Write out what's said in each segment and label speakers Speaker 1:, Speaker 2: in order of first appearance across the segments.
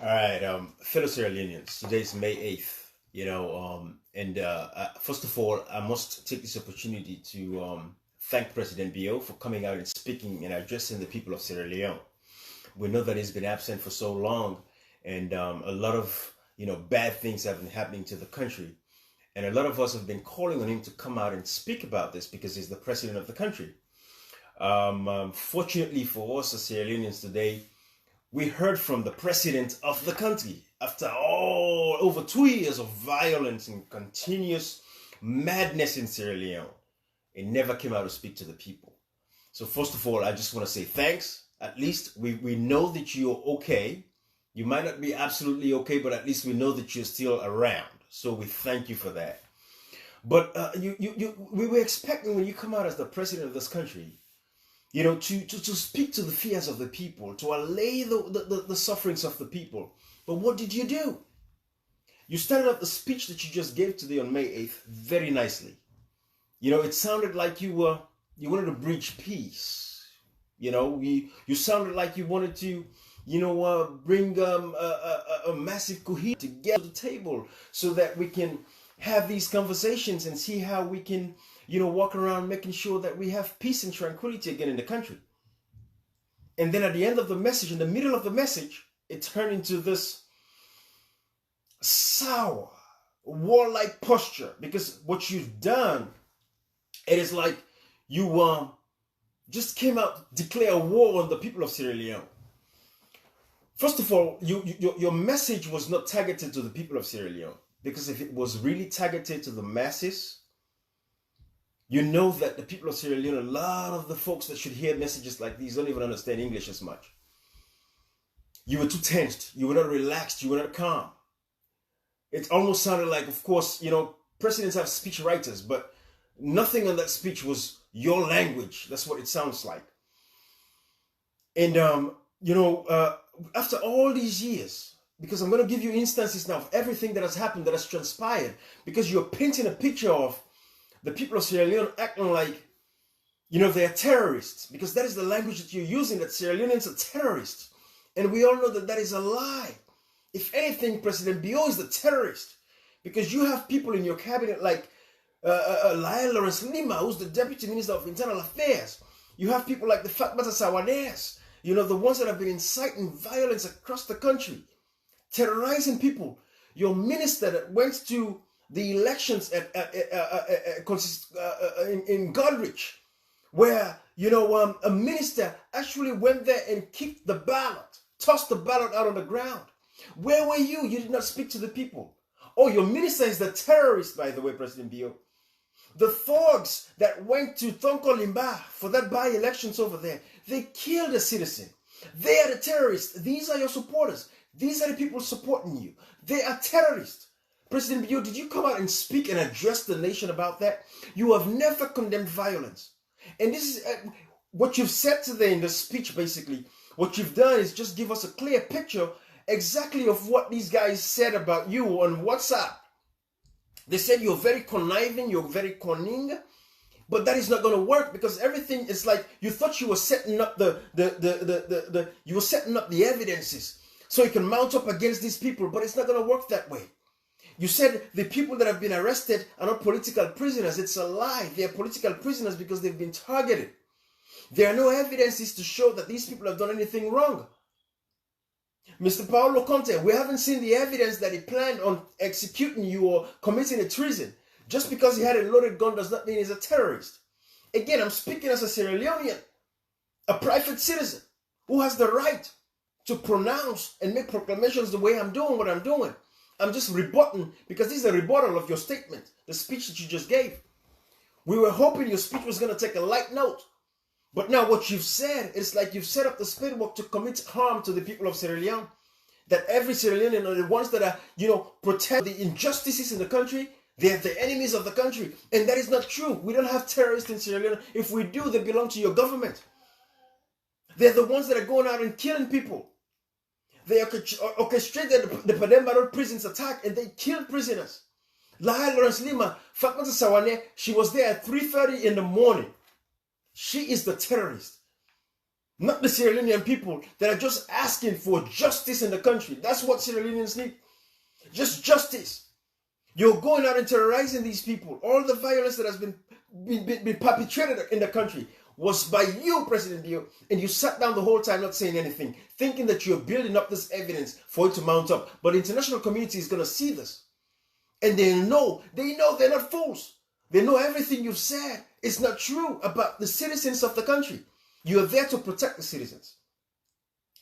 Speaker 1: All right, fellow Sierra Leoneans, today's May 8th, first of all, I must take this opportunity to thank President Bio for coming out and speaking and addressing the people of Sierra Leone. We know that he's been absent for so long, and a lot of, bad things have been happening to the country. And a lot of us have been calling on him to come out and speak about this because he's the president of the country. Fortunately for us as Sierra Leoneans today, we heard from the president of the country after over 2 years of violence and continuous madness in Sierra Leone. It never came out to speak to the people. So first of all, I just want to say thanks. At least we know that you're okay. You might not be absolutely okay, but at least we know that you're still around. So we thank you for that. But we were expecting when you come out as the president of this country, to speak to the fears of the people, to allay the sufferings of the people. But what did you do? You started off the speech that you just gave today on May 8th very nicely. It sounded like you wanted to bridge peace. You sounded like you wanted to, bring a massive cohesion together to the table so that we can have these conversations and see how we can walk around making sure that we have peace and tranquility again in the country. And then at the end of the message, in the middle of the message, it turned into this sour, warlike posture. Because what you've done, it is like you just came out to declare war on the people of Sierra Leone. First of all, your message was not targeted to the people of Sierra Leone. Because if it was really targeted to the masses, you know that the people of Sierra Leone, a lot of the folks that should hear messages like these don't even understand English as much. You were too tensed. You were not relaxed. You were not calm. It almost sounded like, of course, presidents have speech writers, but nothing on that speech was your language. That's what it sounds like. And, after all these years, because I'm going to give you instances now of everything that has happened, that has transpired, because you're painting a picture of the people of Sierra Leone acting like, they're terrorists, because that is the language that you're using, that Sierra Leoneans are terrorists. And we all know that that is a lie. If anything, President Bio is the terrorist, because you have people in your cabinet like Lyle Lawrence Lima, who's the Deputy Minister of Internal Affairs. You have people like the Fatmata Sawanes, the ones that have been inciting violence across the country, terrorizing people. Your minister that went to the elections in Goldrich, where, a minister actually went there and kicked the ballot, tossed the ballot out on the ground. Where were you? You did not speak to the people. Oh, your minister is the terrorist, by the way, President Bio. The thugs that went to Tonko Limba for that by-elections over there, they killed a citizen. They are the terrorists. These are your supporters. These are the people supporting you. They are terrorists. President Bio, did you come out and speak and address the nation about that? You have never condemned violence. And this is what you've said today in the speech, basically. What you've done is just give us a clear picture exactly of what these guys said about you on WhatsApp. They said you're very conniving, you're very cunning, but that is not going to work because everything is like you thought you were setting up you were setting up the evidences so you can mount up against these people, but it's not going to work that way. You said the people that have been arrested are not political prisoners. It's a lie. They are political prisoners because they've been targeted. There are no evidences to show that these people have done anything wrong. Mr. Paolo Conte, we haven't seen the evidence that he planned on executing you or committing a treason. Just because he had a loaded gun does not mean he's a terrorist. Again, I'm speaking as a Sierra Leonean, a private citizen who has the right to pronounce and make proclamations the way I'm doing what I'm doing. I'm just rebutting because this is a rebuttal of your statement, the speech that you just gave. We were hoping your speech was going to take a light note. But now what you've said is like you've set up the spadework to commit harm to the people of Sierra Leone. That every Sierra Leonean are the ones that are, protect the injustices in the country. They are the enemies of the country. And that is not true. We don't have terrorists in Sierra Leone. If we do, they belong to your government. They're the ones that are going out and killing people. They orchestrated the Pademba Road prisons attack and they killed prisoners. Lahai Lawrence Lima, Fatmata Sawane, she was there at 3:30 in the morning. She is the terrorist. not the Sierra Leonean people that are just asking for justice in the country. That's what Sierra Leoneans need. Just justice. You're going out and terrorizing these people. All the violence that has been perpetrated in the country was by you, President Bio, and you sat down the whole time not saying anything, thinking that you're building up this evidence for it to mount up. But the international community is going to see this. And they know they're not fools. They know everything you've said is not true about the citizens of the country. You are there to protect the citizens.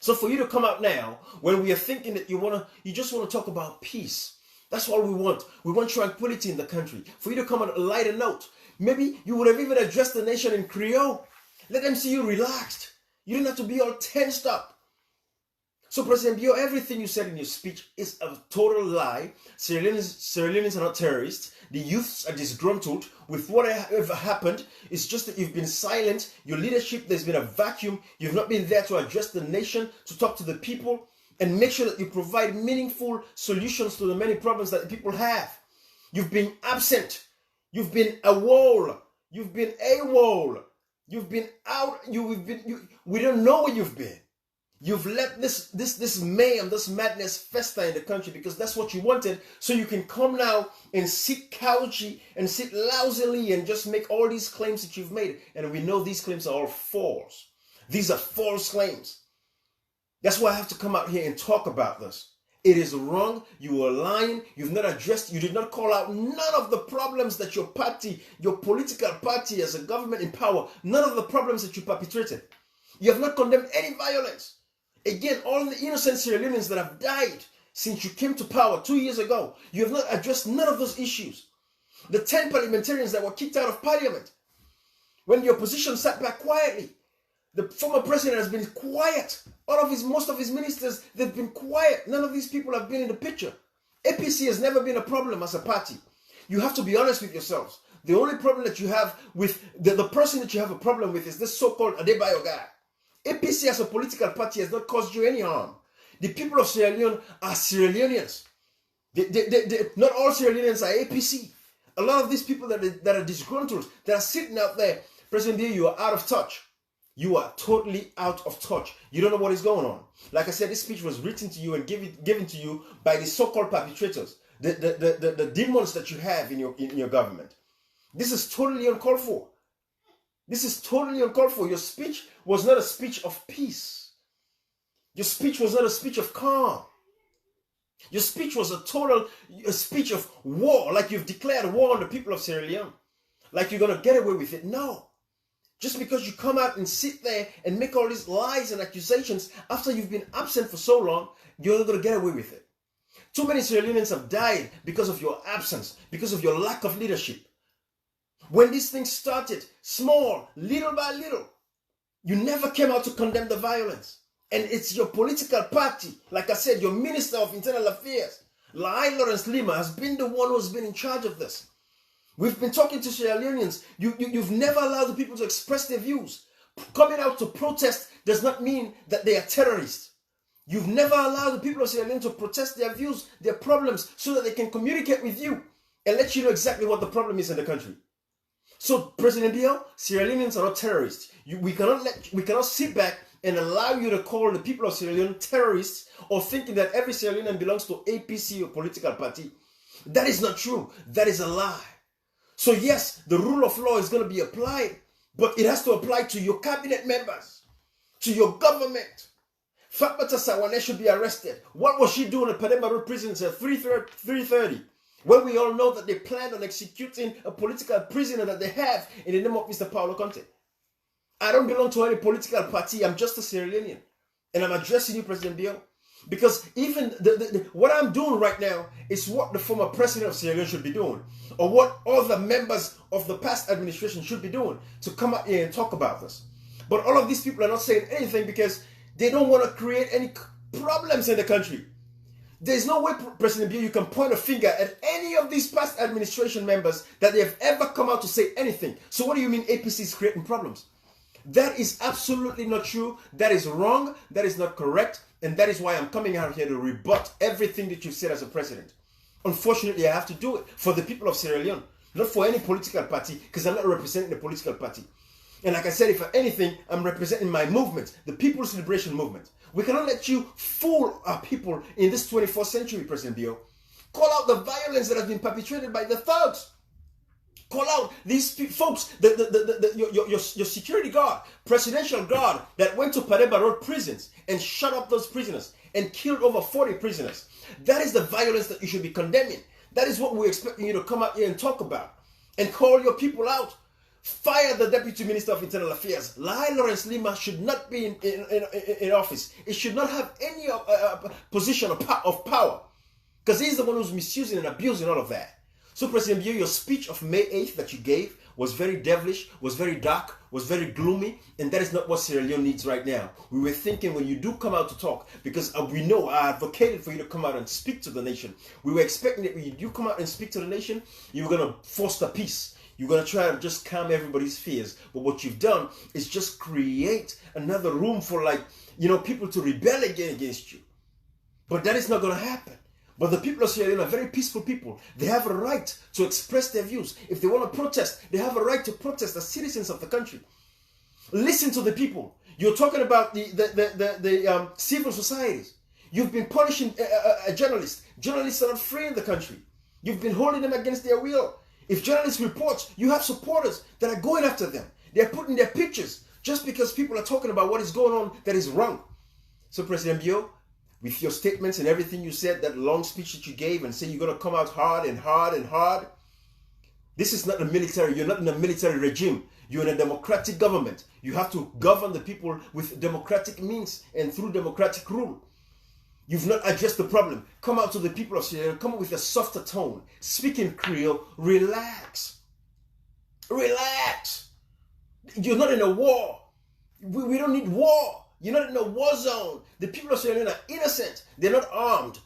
Speaker 1: So for you to come out now, when we are thinking that you just want to talk about peace, that's all we want. We want tranquility in the country. For you to come on a lighter note, maybe you would have even addressed the nation in Creole. Let them see you relaxed. You don't have to be all tensed up. So President Bio, everything you said in your speech is a total lie. Sierra Leoneans are not terrorists. The youths are disgruntled with whatever happened. It's just that you've been silent. Your leadership, there's been a vacuum. You've not been there to address the nation, to talk to the people, and make sure that you provide meaningful solutions to the many problems that the people have. You've been absent. You've been AWOL. You've been AWOL. You've been out. We don't know where you've been. You've let this mayhem, this madness fester in the country because that's what you wanted. So you can come now and sit couchy and sit lousily and just make all these claims that you've made. And we know these claims are all false. These are false claims. That's why I have to come out here and talk about this. It is wrong. You are lying. You've not addressed, you did not call out none of the problems that your party, your political party as a government in power, none of the problems that you perpetrated. You have not condemned any violence. Again, all the innocent Sierra Leoneans that have died since you came to power 2 years ago, you have not addressed none of those issues. The 10 parliamentarians that were kicked out of parliament, when the opposition sat back quietly, the former president has been quiet. Most of his ministers, they've been quiet. None of these people have been in the picture. APC has never been a problem as a party. You have to be honest with yourselves. The only problem that you have with the person that you have a problem with is this so-called Adebayo guy. APC as a political party has not caused you any harm. The people of Sierra Leone are Sierra Leoneans. Not all Sierra Leoneans are APC. A lot of these people that are disgruntled, that are sitting out there, President Bio, you are out of touch. You are totally out of touch. You don't know what is going on. Like I said, this speech was written to you and given to you by the so-called perpetrators, the demons that you have in your government. This is totally uncalled for. This is totally uncalled for. Your speech was not a speech of peace. Your speech was not a speech of calm. Your speech was a speech of war, like you've declared war on the people of Sierra Leone. Like you're going to get away with it. No. Just because you come out and sit there and make all these lies and accusations after you've been absent for so long, you're not going to get away with it. Too many Sierra Leoneans have died because of your absence, because of your lack of leadership. When these things started, small, little by little, you never came out to condemn the violence. And it's your political party, like I said, your Minister of Internal Affairs, Lai Lawrence Lima, has been the one who's been in charge of this. We've been talking to Sierra Leoneans. You've never allowed the people to express their views. Coming out to protest does not mean that they are terrorists. You've never allowed the people of Sierra Leone to protest their views, their problems, so that they can communicate with you and let you know exactly what the problem is in the country. So, President Bio, Sierra Leoneans are not terrorists. We cannot sit back and allow you to call the people of Sierra Leone terrorists or thinking that every Sierra Leonean belongs to APC or political party. That is not true. That is a lie. So yes, the rule of law is going to be applied, but it has to apply to your cabinet members, to your government. Fatmata Sawane should be arrested. What was she doing at Pademba Road prison at 3:30? When we all know that they planned on executing a political prisoner that they have in the name of Mr. Paulo Conte. I don't belong to any political party. I'm just a Sierra Leonean. And I'm addressing you, President Bio. Because even what I'm doing right now is what the former president of Sierra Leone should be doing. Or what all the members of the past administration should be doing to come out here and talk about this. But all of these people are not saying anything because they don't want to create any problems in the country. There's no way, President Bio, you can point a finger at any of these past administration members that they have ever come out to say anything. So what do you mean APC is creating problems? That is absolutely not true. That is wrong. That is not correct. And that is why I'm coming out here to rebut everything that you've said as a president. Unfortunately, I have to do it for the people of Sierra Leone, not for any political party, because I'm not representing the political party. And like I said, if anything, I'm representing my movement, the People's Liberation Movement. We cannot let you fool our people in this 21st century, President Bio. Call out the violence that has been perpetrated by the thugs. Call out these folks, your security guard, presidential guard that went to Pareba Road prisons and shut up those prisoners and killed over 40 prisoners. That is the violence that you should be condemning. That is what we're expecting you to come out here and talk about and call your people out. Fire the Deputy Minister of Internal Affairs. Lawrence Lima should not be in office. It should not have any position of power, because he's the one who's misusing and abusing all of that. So, President Bio, your speech of May 8th that you gave was very devilish, was very dark, was very gloomy, and that is not what Sierra Leone needs right now. We were thinking when you do come out to talk, because we know I advocated for you to come out and speak to the nation. We were expecting that when you do come out and speak to the nation, you were going to foster peace. You're going to try to just calm everybody's fears. But what you've done is just create another room for, like, people to rebel again against you. But that is not going to happen. But the people of Sierra Leone are very peaceful people. They have a right to express their views. If they want to protest, they have a right to protest as citizens of the country. Listen to the people. You're talking about the civil societies. You've been punishing journalists. Journalists are not free in the country. You've been holding them against their will. If journalists report, you have supporters that are going after them. They're putting their pictures just because people are talking about what is going on that is wrong. So, President Bio, with your statements and everything you said, that long speech that you gave and say you're going to come out hard and hard and hard, this is not the military. You're not in a military regime. You're in a democratic government. You have to govern the people with democratic means and through democratic rule. You've not addressed the problem. Come out to the people of Sierra Leone. Come up with a softer tone. Speak in Creole. Relax. Relax. You're not in a war. We don't need war. You're not in a war zone. The people of Sierra Leone are innocent. They're not armed.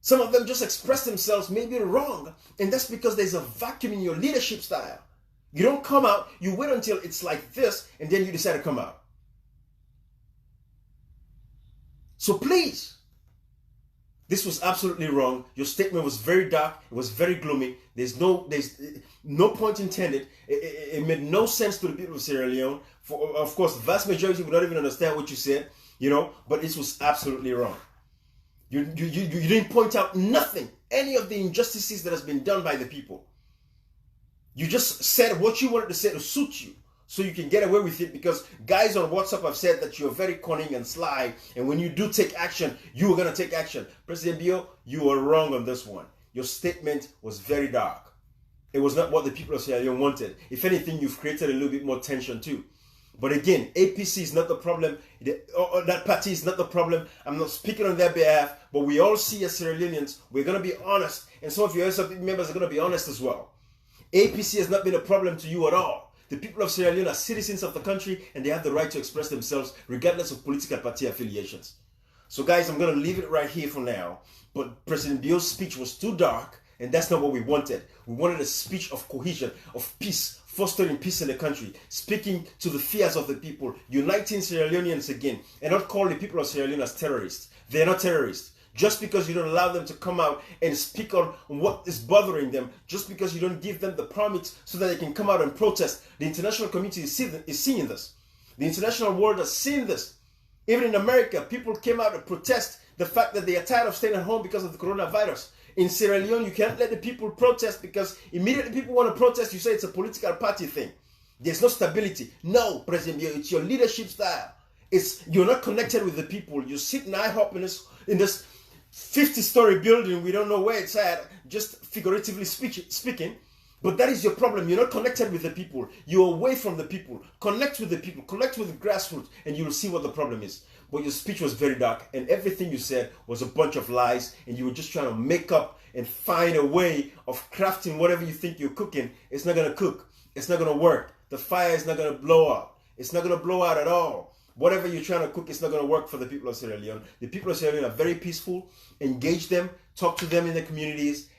Speaker 1: Some of them just express themselves maybe wrong. And that's because there's a vacuum in your leadership style. You don't come out. You wait until it's like this. And then you decide to come out. So please. This was absolutely wrong. Your statement was very dark. It was very gloomy. There's no point intended. It made no sense to the people of Sierra Leone. Of course, the vast majority would not even understand what you said, but this was absolutely wrong. You didn't point out nothing, any of the injustices that has been done by the people. You just said what you wanted to say to suit you, so you can get away with it, because guys on WhatsApp have said that you're very cunning and sly, and when you do take action, you are going to take action. President Bio, you were wrong on this one. Your statement was very dark. It was not what the people of Sierra Leone wanted. If anything, you've created a little bit more tension too. But again, APC is not the problem. That party is not the problem. I'm not speaking on their behalf, but we all see as Sierra Leoneans, we're going to be honest, and some of your SLP members are going to be honest as well. APC has not been a problem to you at all. The people of Sierra Leone are citizens of the country, and they have the right to express themselves regardless of political party affiliations. So guys, I'm going to leave it right here for now. But President Bio's speech was too dark, and that's not what we wanted. We wanted a speech of cohesion, of peace, fostering peace in the country, speaking to the fears of the people, uniting Sierra Leoneans again, and not call the people of Sierra Leone as terrorists. They're not terrorists. Just because you don't allow them to come out and speak on what is bothering them, just because you don't give them the permits so that they can come out and protest, the international community is seeing this. The international world has seen this. Even in America, people came out to protest the fact that they are tired of staying at home because of the coronavirus. In Sierra Leone, you can't let the people protest because immediately people want to protest, you say it's a political party thing. There's no stability. No, President Bio, it's your leadership style. You're not connected with the people. You sit in IHOP in this 50-story building, we don't know where it's at, just figuratively speaking. But that is your problem. You're not connected with the people. You're away from the people. Connect with the people. Connect with the grassroots, and you'll see what the problem is. But your speech was very dark, and everything you said was a bunch of lies, and you were just trying to make up and find a way of crafting whatever you think you're cooking. It's not going to cook. It's not going to work. The fire is not going to blow out. It's not going to blow out at all. Whatever you're trying to cook is not going to work for the people of Sierra Leone. The people of Sierra Leone are very peaceful. Engage them. Talk to them in the communities.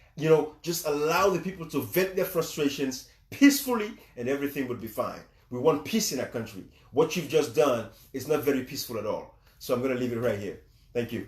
Speaker 1: Just allow the people to vent their frustrations peacefully, and everything will be fine. We want peace in our country. What you've just done is not very peaceful at all. So I'm going to leave it right here. Thank you.